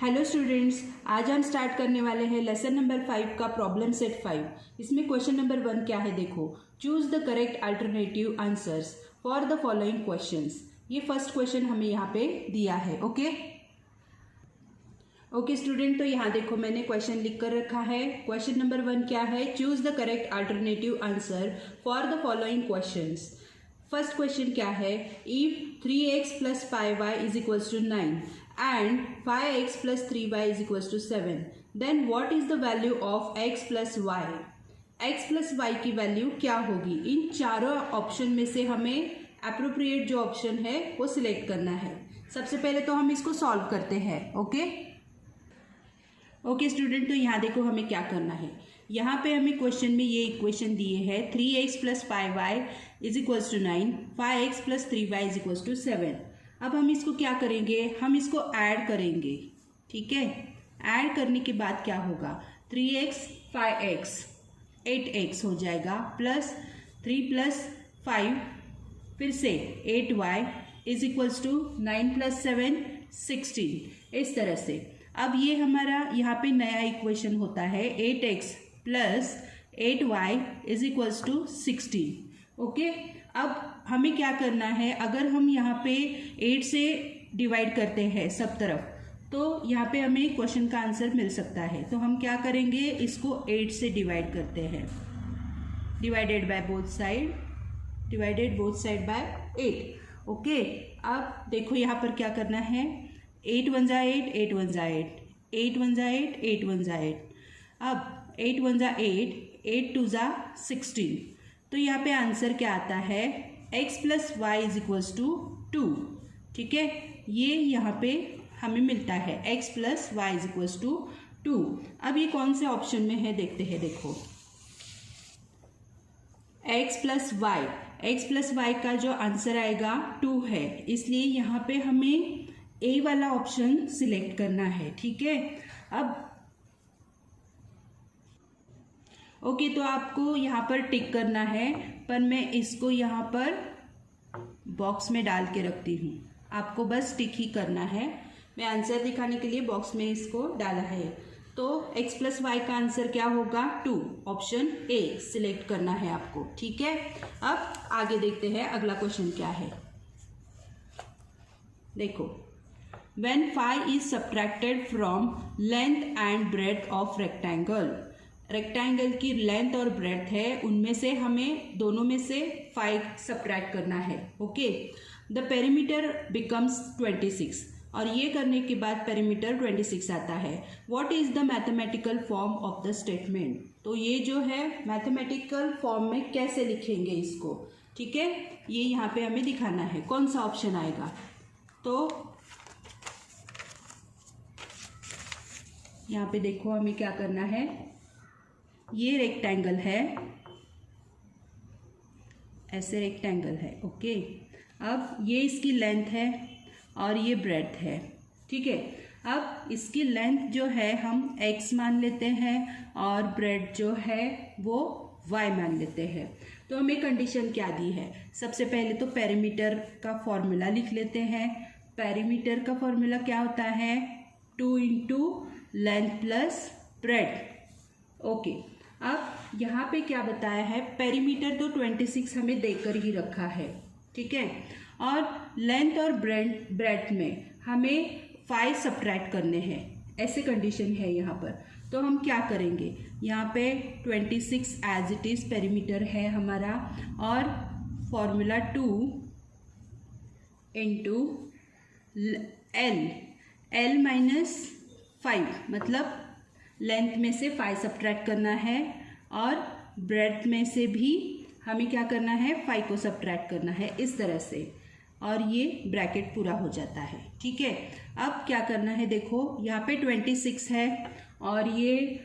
Hello students, आज हम start करने वाले हैं लेसन नंबर 5 का प्रॉब्लम सेट 5। इसमें क्वेश्चन नंबर 1 क्या है देखो, choose the correct alternative answers for the following questions. ये फर्स्ट क्वेश्चन हमें यहाँ पे दिया है। ओके स्टूडेंट, तो यहाँ देखो मैंने क्वेश्चन लिख कर रखा है। क्वेश्चन नंबर 1 क्या है, choose the correct alternative answer for the following questions. First question क्या है, if 3x plus 5y is equals to 9 and 5x plus 3y is equals to 7, then what is the value of x plus y? x plus y की value क्या होगी? इन चारों option में से हमें appropriate जो ऑप्शन है वो सिलेक्ट करना है। सबसे पहले तो हम इसको सॉल्व करते हैं। ओके स्टूडेंट, तो यहाँ देखो हमें क्या करना है। यहाँ पे हमें क्वेश्चन में ये इक्वेशन दिए है 3x plus 5y is equals to 9, 5x plus 3y is equals to 7। अब हम इसको क्या करेंगे, हम इसको ऐड करेंगे। ठीक है, ऐड करने के बाद क्या होगा, 3x 5x 8x हो जाएगा, प्लस 3 प्लस 5 फिर से 8y is equals to 9 plus 7 16। इस तरह से अब ये हमारा यहाँ पे नया इक्वेशन होता है 8x plus 8y is equals to 16। Okay, अब हमें क्या करना है, अगर हम यहाँ पे 8 से डिवाइड करते हैं सब तरफ, तो यहाँ पे हमें क्वेश्चन का आंसर मिल सकता है। तो हम क्या करेंगे, इसको 8 से डिवाइड करते हैं, divided by both side, divided both side by 8। Okay, अब देखो यहाँ पर क्या करना है, 8 1 जा 8, 8 1 जा 8, 8 1 जा 8, 8 1 जा 8। अब 8 1 जा 8, 8 2 जा 16। तो यहाँ पे आंसर क्या आता है, x plus Y is equals to 2। ठीक है, ये यहाँ पे हमें मिलता है x plus Y is equals to 2। अब ये कौन से ऑप्शन में है देखते हैं। देखो x प्लस वाई का जो आंसर आएगा 2 है, इसलिए यहाँ पे हमें a वाला ऑप्शन सिलेक्ट करना है। ठीक है, अब ओके, तो आपको यहाँ पर टिक करना है, पर मैं इसको यहाँ पर बॉक्स में डाल के रखती हूँ। आपको बस टिक ही करना है, मैं आंसर दिखाने के लिए बॉक्स में इसको डाला है। तो x प्लस वाई का आंसर क्या होगा, 2, ऑप्शन ए सिलेक्ट करना है आपको। ठीक है, अब आगे देखते हैं अगला क्वेश्चन क्या है। देखो, when 5 is subtracted from length and breadth of rectangle, rectangle की लेंथ और ब्रेड्थ है, उनमें से हमें दोनों में से 5 सब्ट्रैक्ट करना है। ओके, द पेरीमीटर बिकम्स 26, और ये करने के बाद पेरीमीटर 26 आता है। What is the mathematical form of the statement? तो ये जो है मैथमेटिकल फॉर्म में कैसे लिखेंगे इसको। ठीक है, ये यहाँ पे हमें दिखाना है, कौन सा ऑप्शन आएगा। तो यहाँ पे देखो हमें क्या करना है, ये रेक्टेंगल है, ऐसे रेक्टेंगल है। ओके, अब ये इसकी लेंथ है और ये ब्रेड्थ है। ठीक है, अब इसकी लेंथ जो है हम x मान लेते हैं और ब्रेड्थ जो है वो y मान लेते हैं। तो हमें कंडीशन क्या दी है, सबसे पहले तो पेरीमीटर का फॉर्मूला लिख लेते हैं। पेरीमीटर का फॉर्मूला क्या होता है, 2 into length plus breadth. Okay, अब यहाँ पे क्या बताया है, पेरीमीटर तो 26 हमें देकर ही रखा है। ठीक है, और लेंथ और ब्रेड्थ में हमें 5 सब्ट्रैक्ट करने हैं, ऐसे कंडीशन है यहाँ पर। तो हम क्या करेंगे, यहाँ पे 26 एज इट इज पेरीमीटर है हमारा, और फॉर्मूला 2 इंटू एल माइनस 5, मतलब लेंथ में से 5 सब्ट्रैक्ट करना है और ब्रेड्थ में से भी हमें क्या करना है, 5 को सब्ट्रैक्ट करना है, इस तरह से, और ये ब्रैकेट पूरा हो जाता है। ठीक है, अब क्या करना है, देखो यहाँ पे 26 है और ये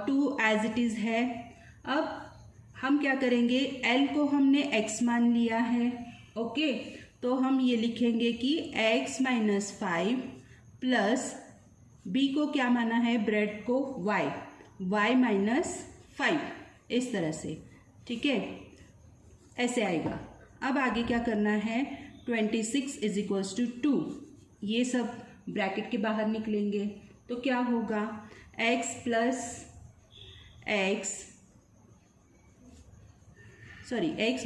2 एज इट इज़ है। अब हम क्या करेंगे, L को हमने x मान लिया है। ओके, तो हम ये लिखेंगे कि x माइनस 5 प्लस b को क्या माना है, ब्रेड को y माइनस 5, इस तरह से। ठीक है, ऐसे आएगा। अब आगे क्या करना है, 26 इज इक्वल्स टू 2, ये सब ब्रैकेट के बाहर निकलेंगे। तो क्या होगा, x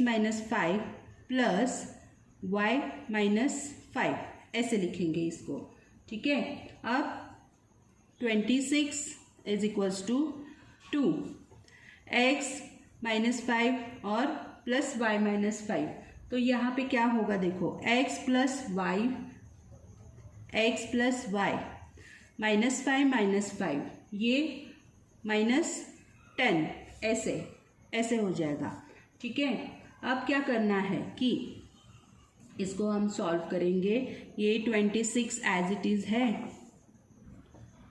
minus 5 plus y minus 5, ऐसे लिखेंगे इसको। ठीक है, अब 26 is equals to 2, x minus 5 और प्लस y माइनस 5, तो यहाँ पे क्या होगा देखो, x प्लस वाई माइनस 5 ये माइनस 10, ऐसे हो जाएगा। ठीक है, अब क्या करना है कि इसको हम सॉल्व करेंगे। ये 26 एज इट इज़ है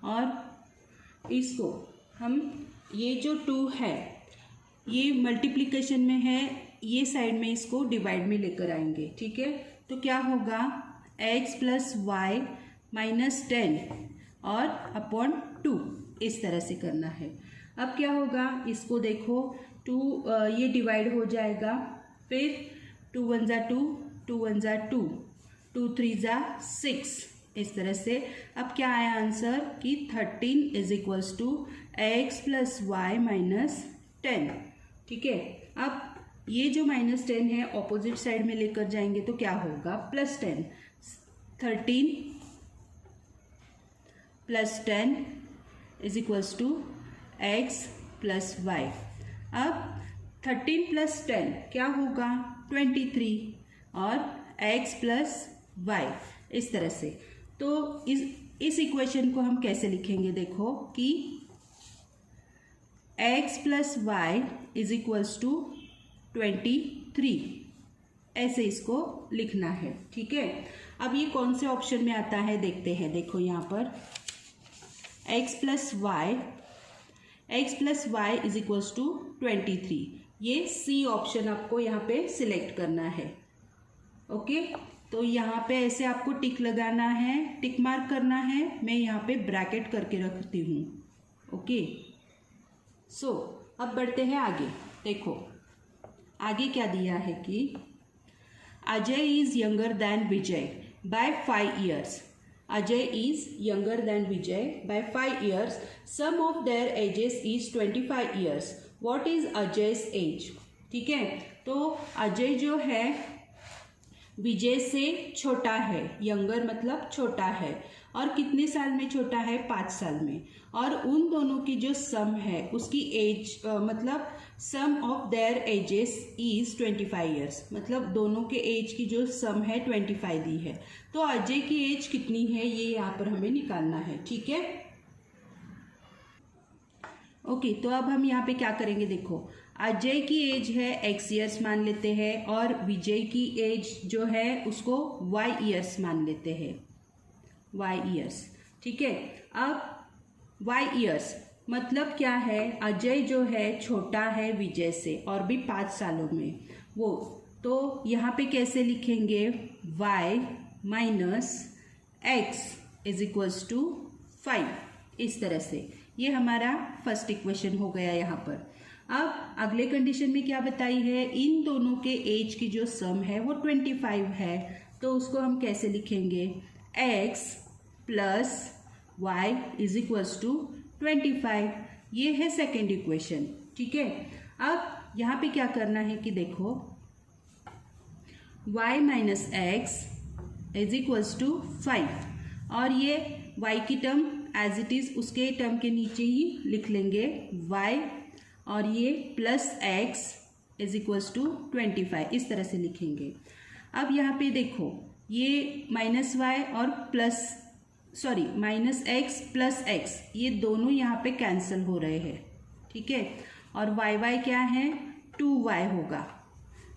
और इसको हम, ये जो 2 है ये मल्टीप्लिकेशन में है, ये साइड में इसको डिवाइड में लेकर आएंगे। ठीक है, तो क्या होगा, x प्लस वाई माइनस 10 और अपॉन 2, इस तरह से करना है। अब क्या होगा, इसको देखो 2 ये डिवाइड हो जाएगा, फिर 2 1 ज़ा 2, 2 1 ज़ा 2, 2 3 ज़ा 6, इस तरह से। अब क्या आया आंसर कि 13 is equals to X plus Y minus 10। ठीक है, अब ये जो माइनस 10 है ऑपोजिट साइड में लेकर जाएंगे तो क्या होगा, plus 10, 13 plus 10 is equals to X plus Y. अब 13 प्लस 10 क्या होगा, 23 और x प्लस वाई, इस तरह से। तो इस इक्वेशन को हम कैसे लिखेंगे, देखो कि x plus Y is equals to 23, ऐसे इसको लिखना है। ठीक है, अब ये कौन से ऑप्शन में आता है देखते हैं। देखो यहाँ पर x plus Y is equals to 23, ये सी ऑप्शन आपको यहाँ पे सिलेक्ट करना है। ओके, तो यहाँ पे ऐसे आपको टिक लगाना है, टिक मार्क करना है, मैं यहाँ पे ब्रैकेट करके रखती हूँ। ओके, सो अब बढ़ते हैं आगे। देखो आगे क्या दिया है कि Ajay is younger than Vijay by 5 years। Ajay is younger than Vijay by 5 years। Sum of their ages is 25 years। What is अजय's एज। ठीक है, तो अजय जो है विजय से छोटा है, यंगर मतलब छोटा है, और कितने साल में छोटा है, 5 साल में। और उन दोनों की जो सम है उसकी एज मतलब sum of their ages is 25 years, मतलब दोनों के एज की जो सम है 25 दी है। तो अजय की एज कितनी है ये यहाँ पर हमें निकालना है। ठीक है, ओके, तो अब हम यहाँ पे क्या करेंगे, देखो अजय की एज है x years मान लेते हैं और विजय की एज जो है उसको y years मान लेते हैं, y years। ठीक है, अब y years मतलब क्या है, अजय जो है छोटा है विजय से और भी 5 सालों में वो, तो यहाँ पे कैसे लिखेंगे, y minus X is equals to 5, इस तरह से। ये हमारा फर्स्ट इक्वेशन हो गया यहाँ पर। अब अगले कंडीशन में क्या बताई है, इन दोनों के एज की जो सम है वो 25 है, तो उसको हम कैसे लिखेंगे, x plus Y is equals to 25। ये है सेकेंड इक्वेशन। ठीक है, अब यहाँ पे क्या करना है कि देखो y minus X is equals to 5, और ये y की टर्म एज इट इज़ उसके टर्म के नीचे ही लिख लेंगे y, और ये plus x is equals to 25, इस तरह से लिखेंगे। अब यहाँ पे देखो ये माइनस वाई और माइनस एक्स प्लस एक्स, ये दोनों यहाँ पे कैंसिल हो रहे हैं। ठीक है, और y क्या है, 2y होगा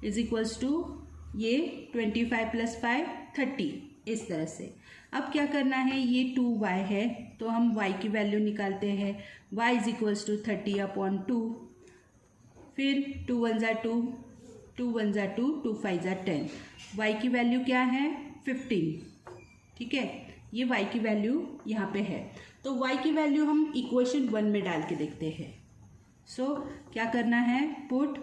इज इक्वल्स टू ये 25 प्लस 5 30, इस तरह से। अब क्या करना है, ये 2y है तो हम y की वैल्यू निकालते हैं, y is equals to 30 upon 2, फिर 2 1 ज़ा 2, 2 1 ज़ा 2, 2 5 ज़ा 10, y की वैल्यू क्या है 15। ठीक है, ये y की वैल्यू यहाँ पे है, तो y की वैल्यू हम इक्वेशन 1 में डाल के देखते हैं। सो क्या करना है, put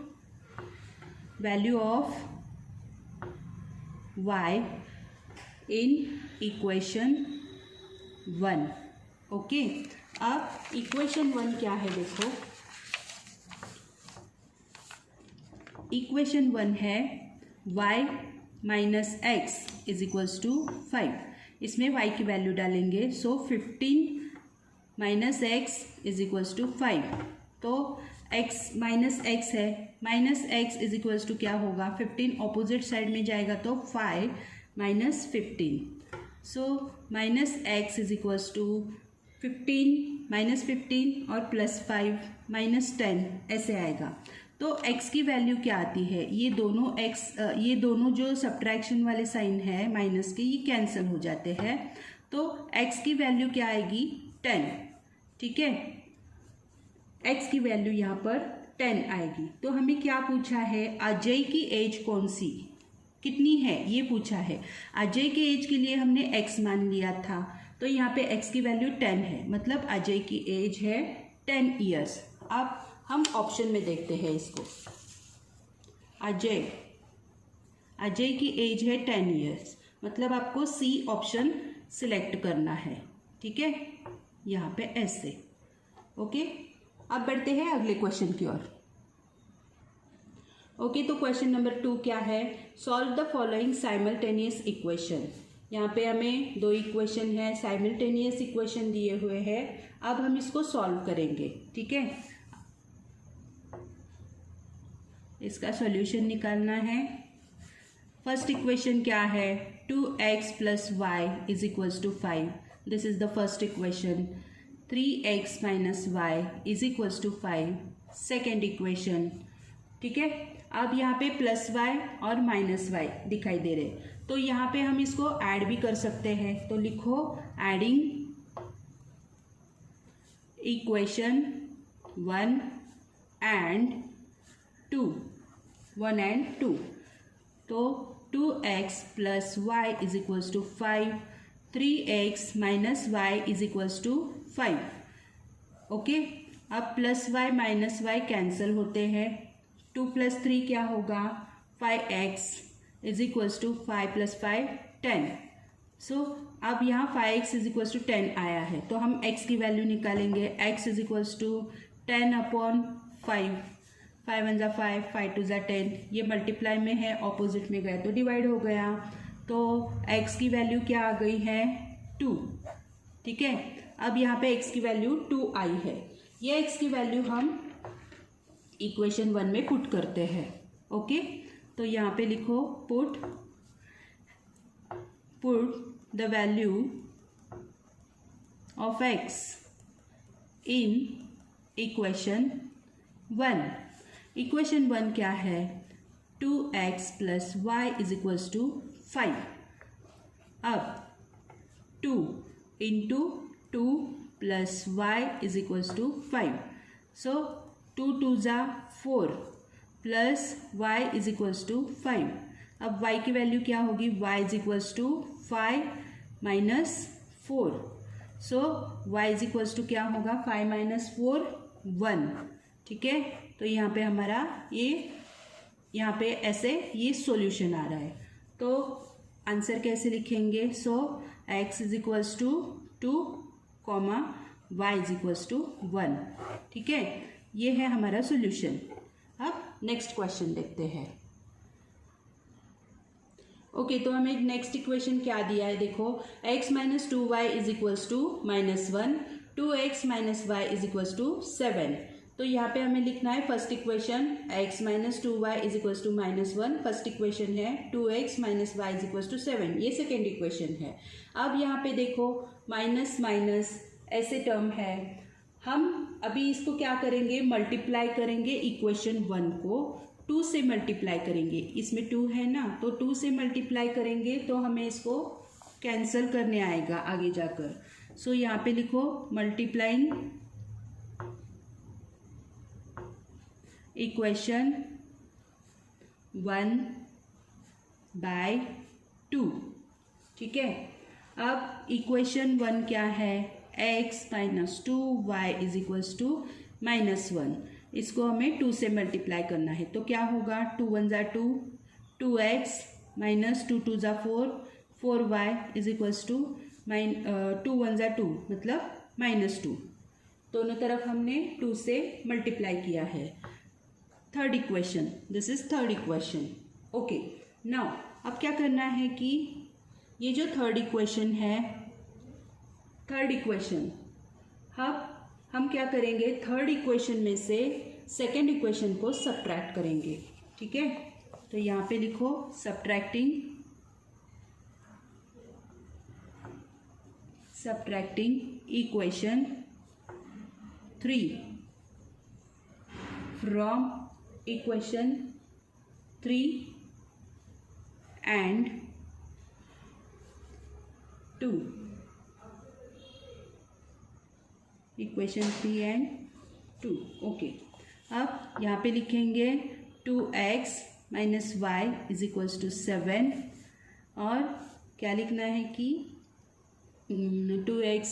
value of y in equation 1, okay, अब इक्वेशन 1 क्या है देखो, इक्वेशन 1 है y minus X is equals to 5। इसमें y की वैल्यू डालेंगे, so 15 minus X is equals to 5। तो x माइनस एक्स है, minus X is equals to क्या होगा, 15 ऑपोजिट साइड में जाएगा तो 5 minus 15, so minus X is equals to 15 minus 15 और प्लस 5 माइनस 10 ऐसे आएगा। तो x की वैल्यू क्या आती है, ये दोनों जो सब्ट्रैक्शन वाले साइन है माइनस के, ये कैंसिल हो जाते हैं। तो x की वैल्यू क्या आएगी, 10। ठीक है, x की वैल्यू यहाँ पर 10 आएगी। तो हमें क्या पूछा है, अजय की एज कौन सी कितनी है ये पूछा है। अजय के एज के लिए हमने x मान लिया था, तो यहाँ पे x की वैल्यू 10 है, मतलब अजय की एज है 10 ईयर्स। अब हम ऑप्शन में देखते हैं इसको, अजय की एज है 10 ईयर्स, मतलब आपको सी ऑप्शन सिलेक्ट करना है। ठीक है, यहाँ पे ऐसे। ओके, अब बढ़ते हैं अगले क्वेश्चन की ओर। ओके, तो क्वेश्चन नंबर 2 क्या है, solve the following simultaneous equation. यहाँ पे हमें 2 इक्वेशन है, साइमल्टेनियस इक्वेशन दिए हुए हैं। अब हम इसको सॉल्व करेंगे। ठीक है, इसका सॉल्यूशन निकालना है। फर्स्ट इक्वेशन क्या है, 2x plus Y is equals to 5, this is the first equation. 3x minus y is equals to 5, second equation. ठीक है, अब यहाँ पे प्लस वाई और माइनस वाई दिखाई दे रहे, तो यहाँ पे हम इसको ऐड भी कर सकते हैं। तो लिखो एडिंग इक्वेशन 1 एंड 2, 1 एंड 2। तो 2x plus Y is equals to 5, 3x minus y is equals to 5। Okay, अब plus Y minus y cancel होते हैं, 2 प्लस 3 क्या होगा, 5x is equals to 5 plus 5 10। So अब यहाँ 5x इज इक्वल्स टू 10 आया है, तो हम x की वैल्यू निकालेंगे। x is equals to 10 upon 5, 5 1 जा 5, 5 2 जा 10, ये मल्टीप्लाई में है, ऑपोजिट में गया तो डिवाइड हो गया। तो x की वैल्यू क्या आ गई है, 2। ठीक है, अब यहाँ पे x की वैल्यू 2 आई है। ये x की वैल्यू हम इक्वेशन 1 में पुट करते हैं। ओके, तो यहाँ पे लिखो put the value of x in equation 1। Equation 1 क्या है, 2x plus Y is equals to 5। अब 2 into 2 plus Y is equals to 5, so 2 2 जा 4 plus Y is equals to 5। अब y की वैल्यू क्या होगी, y is equals to 5 minus 4, so y is equals to क्या होगा, 5 माइनस 4 1। ठीक है, तो यहाँ पे हमारा यहाँ पे ऐसे ये सॉल्यूशन आ रहा है। तो आंसर कैसे लिखेंगे, so x is equals to 2 comma y is equals to 1। ठीक है, ये है हमारा सॉल्यूशन। अब नेक्स्ट क्वेश्चन देखते हैं। ओके, तो हमें नेक्स्ट इक्वेशन क्या दिया है देखो, x minus 2y is equals to -1, 2x minus y is equals to 7। तो यहाँ पे हमें लिखना है first equation x minus 2y is equals to -1, first equation है 2x minus y is equals to 7, ये सेकेंड इक्वेशन है। अब यहाँ पे देखो माइनस माइनस ऐसे टर्म है, हम अभी इसको क्या करेंगे, मल्टीप्लाई करेंगे इक्वेशन 1 को 2 से मल्टीप्लाई करेंगे। इसमें 2 है ना, तो 2 से मल्टीप्लाई करेंगे तो हमें इसको कैंसिल करने आएगा आगे जाकर। सो यहाँ पे लिखो मल्टीप्लाइंग इक्वेशन 1 बाय 2। ठीक है, अब इक्वेशन 1 क्या है, x minus 2y is equals to -1, इसको हमें 2 से मल्टीप्लाई करना है। तो क्या होगा, 2 1 जा 2, 2x माइनस 2 2 जा 4, 4y इज इक्वल्स टू 2 1 जा 2, मतलब -2, दोनों तरफ हमने 2 से मल्टीप्लाई किया है। Third equation, this is third equation. Okay, now अब क्या करना है कि ये जो थर्ड इक्वेशन है, थर्ड इक्वेशन, अब हम क्या करेंगे, थर्ड इक्वेशन में से सेकेंड इक्वेशन को सब्ट्रैक्ट करेंगे। ठीक है, तो यहाँ पे लिखो subtracting equation 3 from equation 3 and 2, equation 3 and 2। Okay, अब यहाँ पे लिखेंगे 2x minus y is equals to 7, और क्या लिखना है कि 2x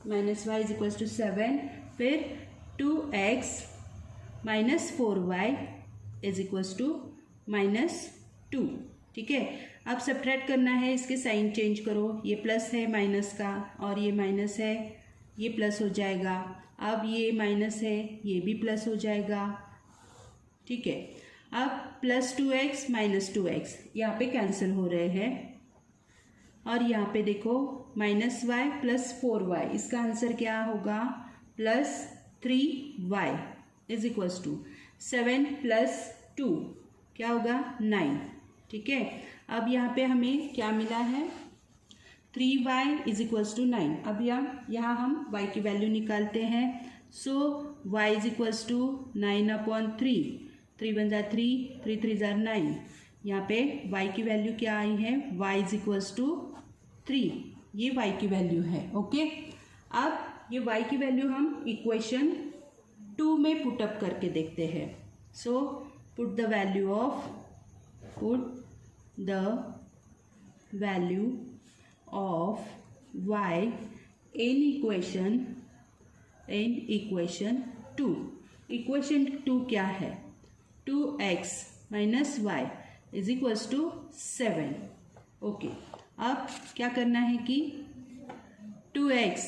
minus y is equals to 7, फिर 2x minus 4y is equals to -2। ठीक है, अब सब्ट्रैक्ट करना है, इसके साइन चेंज करो, ये प्लस है माइनस का और ये माइनस है, ये प्लस हो जाएगा। अब ये माइनस है, ये भी प्लस हो जाएगा। ठीक है, अब प्लस 2x माइनस 2x यहाँ पे कैंसिल हो रहे हैं, और यहाँ पे देखो -y प्लस 4y, इसका आंसर क्या होगा, plus 3y is equals to 7 plus 2 क्या होगा, 9। ठीक है, अब यहाँ पे हमें क्या मिला है, 3y इज इक्वल्स टू 9। अब यहाँ हम y की वैल्यू निकालते हैं। सो y इज इक्वल्स टू 9/3, 3 × 1 = 3, 3 × 3 = 9। यहाँ पे y की वैल्यू क्या आई है, y इज इक्वल्स टू 3, ये y की वैल्यू है। ओके, अब ये y की वैल्यू हम इक्वेशन 2 में पुटअप करके देखते हैं। So put the value of y in equation 2। Equation 2 क्या है, 2x minus y is equals to 7। Okay, अब क्या करना है कि 2x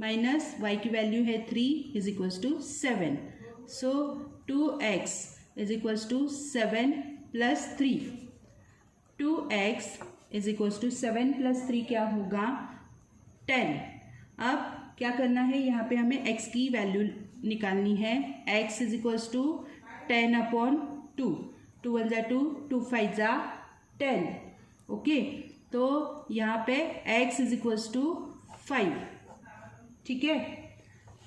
माइनस वाई की वैल्यू है 3 is equals to 7। So 2x is equals to 7 plus 3, 2x is equals to 7 plus 3 क्या होगा, 10। अब क्या करना है, यहाँ पे हमें x की वैल्यू निकालनी है। x is equals to 10/2, 2 × 1 = 2, 2 × 5 = 10। Okay, तो यहाँ पे x इज इक्वल्स टू 5। ठीक है,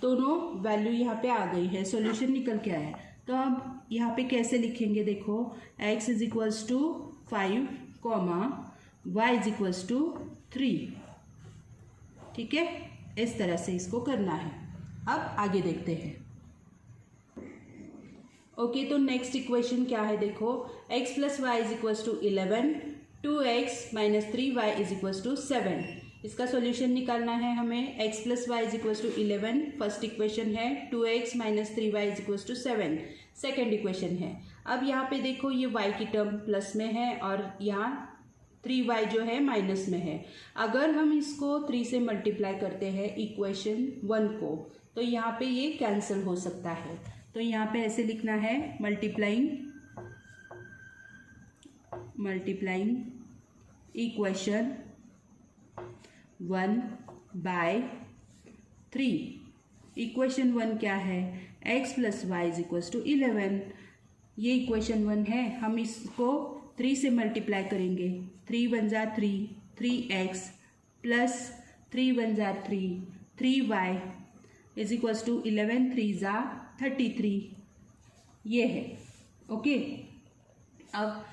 दोनों वैल्यू यहाँ पे आ गई है, सॉल्यूशन निकल के आया है। तो अब यहाँ पे कैसे लिखेंगे, देखो x is equals to 5, y is equals to 3। ठीक है, इस तरह से इसको करना है। अब आगे देखते हैं। ओके, तो नेक्स्ट इक्वेशन क्या है, देखो x plus Y is equals to 11, 2x minus 3y is equals to 7। इसका सॉल्यूशन निकालना है हमें। x plus Y is equals to 11 first equation है, 2x minus 3y is equals to 7 second equation है। अब यहाँ पे देखो ये y की टर्म प्लस में है और यहाँ 3y जो है माइनस में है। अगर हम इसको 3 से मल्टीप्लाई करते हैं इक्वेशन 1 को, तो यहाँ पे ये कैंसिल हो सकता है। तो यहाँ पे ऐसे लिखना है, मल्टीप्लाइंग इक्वेशन 1/3। इक्वेशन 1 क्या है, x plus Y is equals to 11। ये इक्वेशन 1 है, हम इसको 3 से मल्टीप्लाई करेंगे। 3 × 1 = 3, 3x plus 3 × 1 = 3, 3y is equals to 11, 3 = 33। ये है। ओके, अब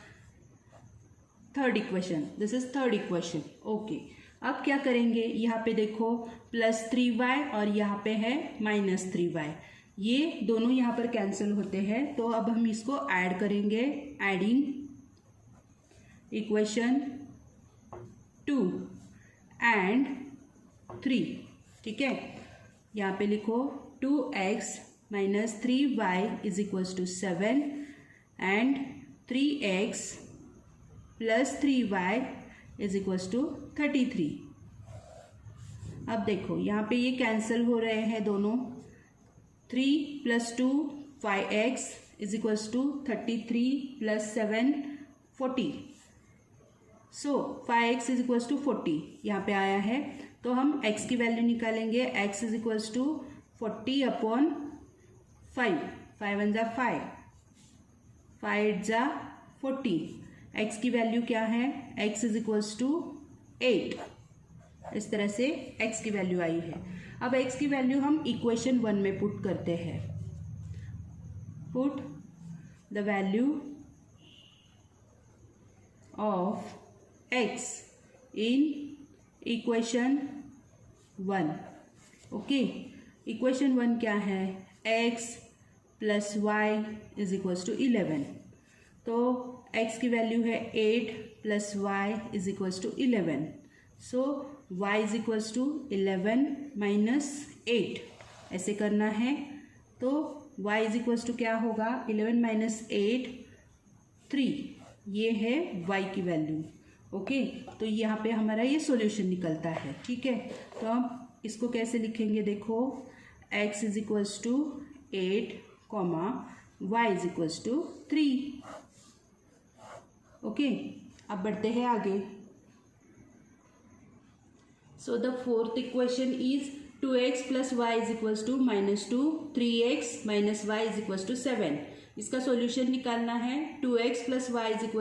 third equation, this is third equation. Okay, अब क्या करेंगे, यहाँ पे देखो प्लस 3y और यहाँ पे है माइनस 3y, ये दोनों यहाँ पर कैंसिल होते हैं। तो अब हम इसको ऐड करेंगे, एडिंग इक्वेशन 2 एंड 3। ठीक है, यहाँ पे लिखो 2x minus 3y is equals to 7 and 3x plus 3y is equals to 33। अब देखो यहाँ पे ये कैंसिल हो रहे हैं दोनों। 3 + 2 5x = 33 + 7 40। सो 5x = 40 यहाँ पे आया है। तो हम x की वैल्यू निकालेंगे। x = 40/5। 5 × 5, 5 × 40। x की वैल्यू क्या है? x = 8। इस तरह से x की वैल्यू आई है। अब x की वैल्यू हम इक्वेशन 1 में पुट करते हैं। Put the value of x in equation 1। Okay, equation 1 क्या है? x + y = 11। तो x की वैल्यू है 8 + y = 11। सो y = 11 - 8 ऐसे करना है। तो y = क्या होगा? 11 - 8 3। ये है y की वैल्यू। ओके, तो यहाँ पे हमारा ये सॉल्यूशन निकलता है। ठीक है, तो हम इसको कैसे लिखेंगे? देखो, x = 8, y = 3। ओके, अब बढ़ते हैं आगे। So the fourth equation is 2x + y = -2, 3x - y = 7। इसका सॉल्यूशन निकालना है। 2x + y =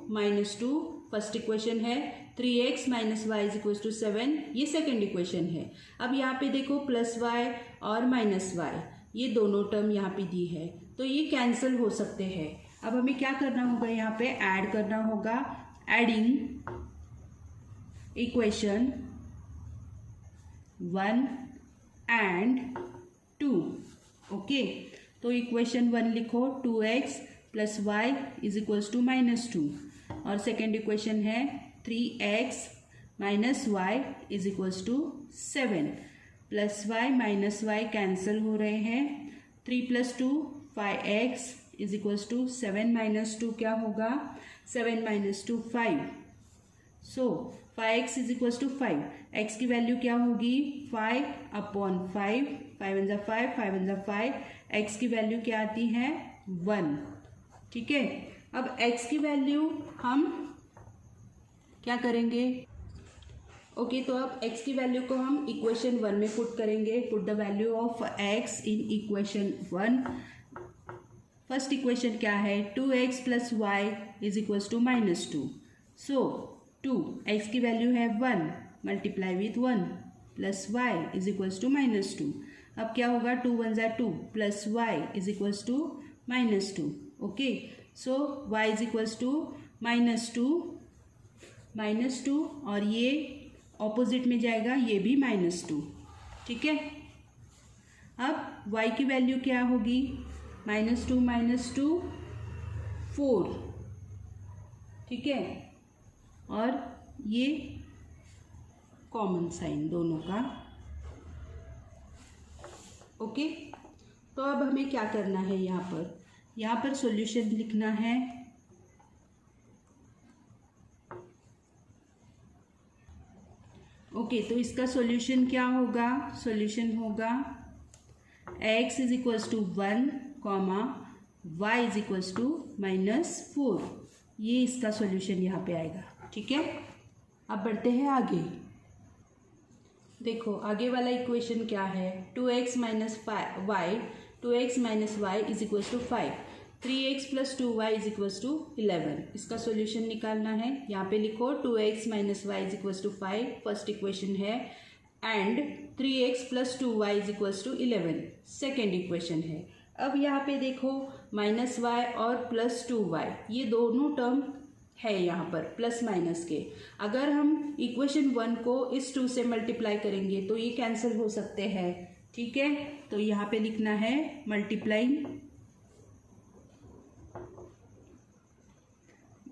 -2 फर्स्ट इक्वेशन है। 3x - y = 7 ये सेकेंड इक्वेशन है। अब यहाँ पे देखो +y और -y ये दोनों टर्म यहाँ पे दी है, तो ये कैंसिल हो सकते हैं। अब हमें क्या करना होगा? यहाँ पे ऐड करना होगा। Adding equation 1 and 2। ओके, तो इक्वेशन 1 लिखो, 2x + y = -2 और सेकेंड इक्वेशन है 3x - y = 7। +y - y cancel हो रहे हैं। 3 + 2 5x = 7 - 2 क्या होगा? 7 - 2 5। सो 5x = 5। x की वैल्यू क्या होगी? 5/5। 5 × 5, 5 × 5। x की वैल्यू क्या आती है? 1। ठीक है, अब x की वैल्यू हम क्या करेंगे? ओके, तो अब x की वैल्यू को हम इक्वेशन 1 में पुट करेंगे। Put the value of x in equation 1। First equation क्या है? 2x + y = -2। सो 2 x की वैल्यू है 1 मल्टीप्लाई विथ 1 + y = -2। अब क्या होगा? 2 × 1 = 2 + y = -2। ओके, सो y = -2 और ये ऑपोजिट में जाएगा, ये भी -2। ठीक है, अब y की वैल्यू क्या होगी? -2 - 2 4। ठीक है, और ये कॉमन साइन दोनों का। ओके, तो अब हमें क्या करना है? यहाँ पर सॉल्यूशन लिखना है। ओके, तो इसका सॉल्यूशन क्या होगा? सॉल्यूशन होगा x = 1, y = -4। ये इसका सॉल्यूशन यहाँ पे आएगा। ठीक है, अब बढ़ते हैं आगे। देखो, आगे वाला इक्वेशन क्या है? 2x - y = 5। 3x + 2y = 11। इसका सॉल्यूशन निकालना है। यहाँ पे लिखो 2x - y = 5 फर्स्ट इक्वेशन है, and 3x + 2y = 11 second equation है। अब यहाँ पे देखो -y और +2y ये दोनों टर्म है यहाँ पर प्लस माइनस के। अगर हम इक्वेशन 1 को इस 2 से मल्टीप्लाई करेंगे तो ये कैंसिल हो सकते हैं। ठीक है, तो यहाँ पे लिखना है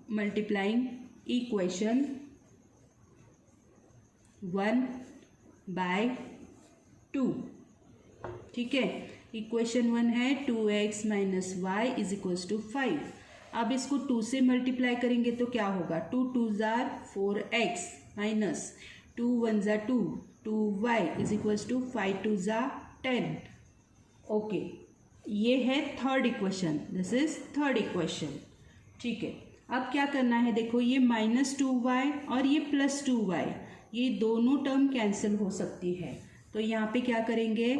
मल्टीप्लाइंग इक्वेशन 1/2। ठीक है, इक्वेशन 1 है 2x - y = 5। अब इसको 2 से मल्टीप्लाई करेंगे तो क्या होगा? 2 × 2 = 4x माइनस 2 1 ज़ा 2, 2y इज इक्वल्स टू 5 2 ज़ा 10। ओके, ये है third equation, this is third equation. ठीक है, अब क्या करना है, देखो ये -2y और ये +2y, ये दोनों टर्म कैंसिल हो सकती है। तो यहाँ पे क्या करेंगे,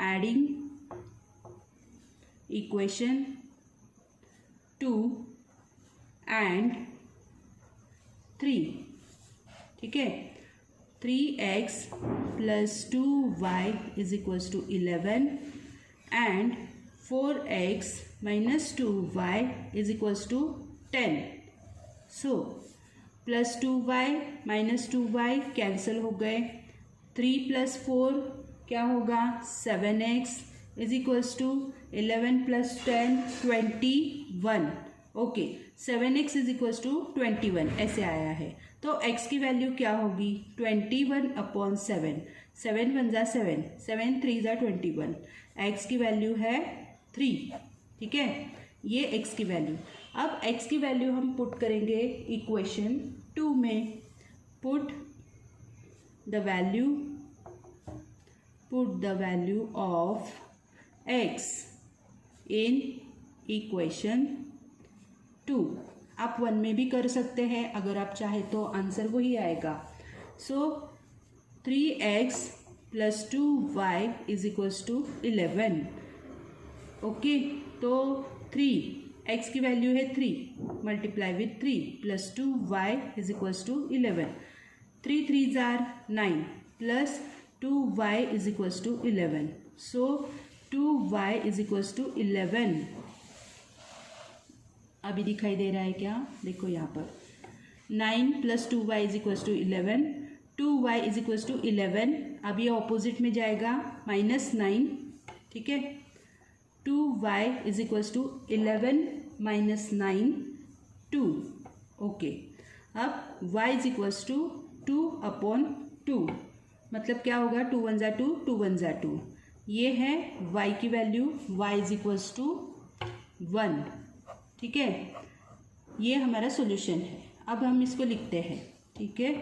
एडिंग इक्वेशन 2 एंड 3, ठीक है, 3x + 2y is equals to 11 and 4x - 2y is equals to 10। So +2y - 2y cancel हो गए, 3 + 4 क्या होगा, 7x is equals to 11 + 10 21। Okay, 7x is equals to 21 ऐसे आया है। तो x की वैल्यू क्या होगी, 21/7, 7 1 ज़ा 7, 7 3 ज़ा 21, x की वैल्यू है 3। ठीक है, ये x की वैल्यू। अब x की वैल्यू हम पुट करेंगे इक्वेशन 2 में, put the value of x in equation 2। आप 1 में भी कर सकते हैं, अगर आप चाहे तो आंसर वही आएगा। So 3x + 2y is equals to 11। Okay, तो 3x की वैल्यू है 3 multiply with 3 + 2y is equals to 11, 3 3 ज़ार 9 + 2y is equals to 11। So 2y is equals to 11। अभी दिखाई दे रहा है क्या, देखो यहाँ पर 9 + 2y is equals to 11, 2y is equals to 11। अब ये ऑपोजिट में जाएगा -9, ठीक है, 2y is equals to 11 - 9 2। Okay, अब y इज इक्वल्स टू 2/2, मतलब क्या होगा, 2 1 ज़ा 2, 2 1 ज़ा 2। ये है y की value, y is equals to 1। ठीक है, ये हमारा सॉल्यूशन है। अब हम इसको लिखते हैं, ठीक है।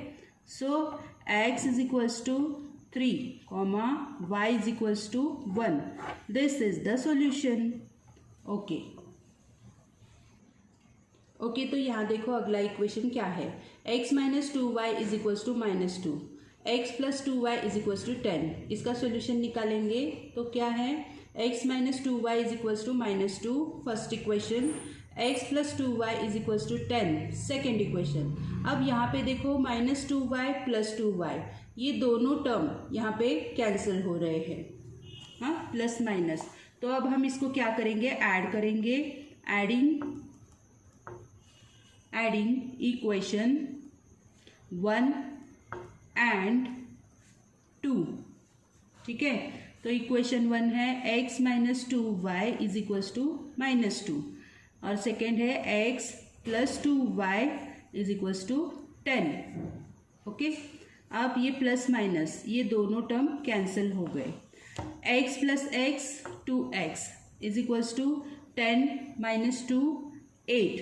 So x is equals to 3, y is equals to 1, this is the solution. Okay, तो यहाँ देखो अगला इक्वेशन क्या है, x - 2y is equals to -2, x + 2y is equals to 10। इसका सॉल्यूशन निकालेंगे तो क्या है, x - 2y is equals to -2 first equation, x + 2y is equals to 10 second equation. अब यहाँ पे देखो -2y + 2y, ये दोनों टर्म यहाँ पे कैंसिल हो रहे हैं, हाँ, प्लस माइनस। तो अब हम इसको क्या करेंगे, ऐड करेंगे, एडिंग इक्वेशन 1 एंड 2। ठीक है, तो इक्वेशन 1 है x - 2y is equals to -2 और सेकेंड है x + 2y is equals to 10। Okay, अब ये प्लस माइनस ये दोनों टर्म कैंसिल हो गए, x + x 2x is equals to 10 - 2 8।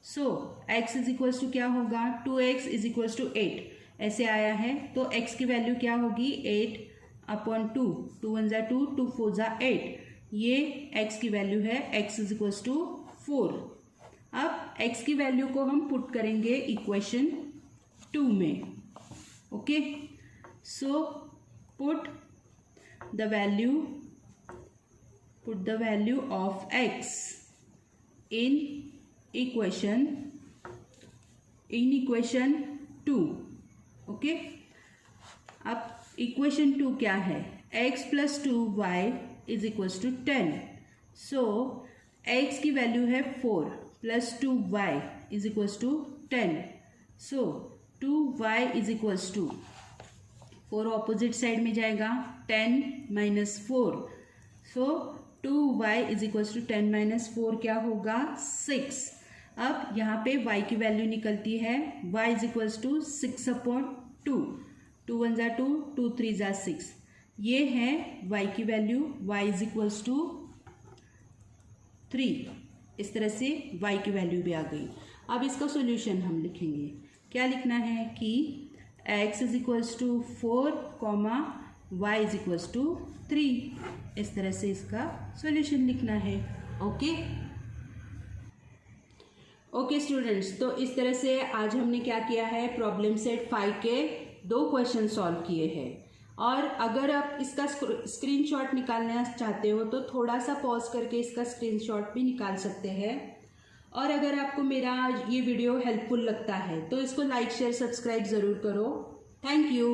So x is equals to क्या होगा, 2x इज इक्वल्स टू 8 ऐसे आया है। तो x की वैल्यू क्या होगी, 8/2, 2 1 ज़ा 2, 2 4 ज़ा 8, ये x की वैल्यू है, x इज इक्वल्स टू 4। अब x की वैल्यू को हम पुट करेंगे इक्वेशन 2 में। Okay, so put the value of x in equation 2। Okay, अब इक्वेशन 2 क्या है, x + 2y is equals to 10। So x की वैल्यू है 4 + 2y is equals to 10। So 2y is equals to 4 opposite side में जाएगा, 10 - 4। सो 2y is equals to 10 - 4 क्या होगा, 6। अब यहाँ पे y की वैल्यू निकलती है, y इज इक्वल्स टू 6/2, 2 1 ज़ा 2, 2 3 ज़ा 6, ये है y की value, y is equals to 3। इस तरह से y की वैल्यू भी आ गई। अब इसका सॉल्यूशन हम लिखेंगे, क्या लिखना है कि x is equals to 4, y is equals to 3। इस तरह से इसका सॉल्यूशन लिखना है। ओके स्टूडेंट्स, तो इस तरह से आज हमने क्या किया है, प्रॉब्लम सेट 5 के 2 क्वेश्चन सॉल्व किए हैं। और अगर आप इसका स्क्रीनशॉट निकालना चाहते हो तो थोड़ा सा पॉज करके इसका स्क्रीनशॉट भी निकाल सकते हैं। और अगर आपको मेरा ये वीडियो हेल्पफुल लगता है तो इसको लाइक शेयर सब्सक्राइब ज़रूर करो। Thank you.